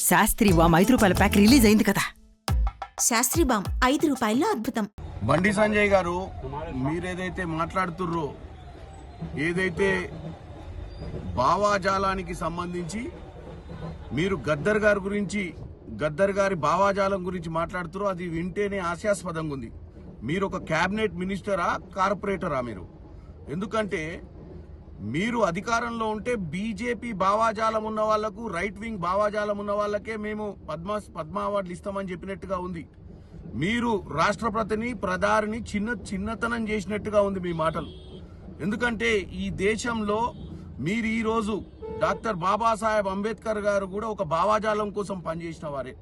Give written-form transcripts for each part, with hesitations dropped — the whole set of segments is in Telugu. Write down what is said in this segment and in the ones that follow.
శాస్త్రి వామ్ 5 రూపాయల ప్యాక్ రిలీజ్ అయింది కదా. శాస్త్రి బామ్ 5 రూపాయల్లో అద్భుతం. బండి సంజయ్ గారు, మీరేదైతే మాట్లాడుతుర్రో, ఏదైతే భావాజాలానికి సంబంధించి మీరు గద్దర్ గారి భావాజాలం గురించి మాట్లాడుతుర్రో, అది వింటేనే హాస్యాస్పదంగా ఉంది. మీరు ఒక క్యాబినెట్ మినిస్టరా, కార్పొరేటరా మీరు? ఎందుకంటే మీరు అధికారంలో ఉంటే బీజేపీ భావాజాలం ఉన్న వాళ్లకు, రైట్ వింగ్ భావాజాలం ఉన్న వాళ్ళకే మేము పద్మ అవార్డులు ఇస్తామని చెప్పినట్టుగా ఉంది. మీరు రాష్ట్రపతిని, ప్రధాని చిన్నతనం చేసినట్టుగా ఉంది మీ మాటలు. ఎందుకంటే ఈ దేశంలో మీరు ఈరోజు డాక్టర్ బాబాసాహెబ్ అంబేద్కర్ గారు కూడా ఒక భావాజాలం కోసం పనిచేసిన వారే,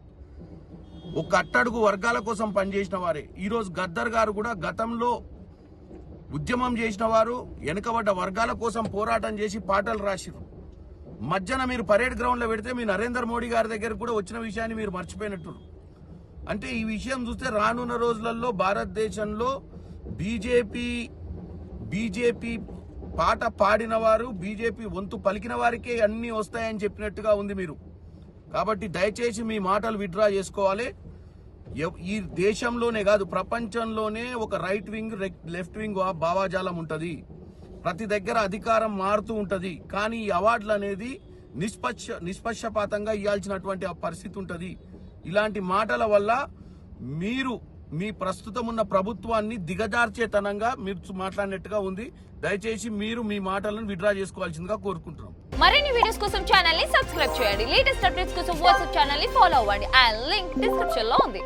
ఒక అట్టడుగు వర్గాల కోసం పనిచేసిన వారే. ఈరోజు గద్దర్ గారు కూడా గతంలో ఉద్యమం చేసిన వారు, వెనుకబడ్డ వర్గాల కోసం పోరాటం చేసి పాటలు రాసిరు. మధ్యన మీరు పరేడ్ గ్రౌండ్ లో పెడితే మీ నరేంద్ర మోడీ గారి దగ్గర కూడా వచ్చిన విషయాన్ని మీరు మర్చిపోయినట్టు. అంటే ఈ విషయం చూస్తే రానున్న రోజులలో భారతదేశంలో బీజేపీ పాట పాడిన వారు, బీజేపీ వంతు పలికిన వారికే అన్ని వస్తాయని చెప్పినట్టుగా ఉంది మీరు. కాబట్టి దయచేసి మీ మాటలు విత్డ్రా చేసుకోవాలి. ఈ దేశంలోనే కాదు, ప్రపంచంలోనే ఒక రైట్ వింగ్, లెఫ్ట్ వింగ్ భావాజాలం ఉంటది. ప్రతి దగ్గర అధికారం మారుతూ ఉంటది. కానీ ఈ అవార్డులు అనేది నిష్పక్షపాతంగా ఇవ్వాల్సినటువంటి ఆ పరిస్థితి ఉంటది. ఇలాంటి మాటల వల్ల మీరు మీ ప్రస్తుతం ఉన్న ప్రభుత్వాన్ని దిగజార్చేతనంగా మీరు మాట్లాడినట్టుగా ఉంది. దయచేసి మీరు మీ మాటలను విత్డ్రా చేసుకోవాల్సిందిగా కోరుకుంటున్నాం. మరిన్ని వీడియోస్ కోసం ఛానల్ ని సబ్స్క్రైబ్ చేయండి. లేటెస్ట్ అప్డేట్స్ కోసం వాట్సాప్ ఛానల్ ని ఫాలో అవ్వండి. ఆ లింక్ డిస్క్రిప్షన్ లో ఉంది.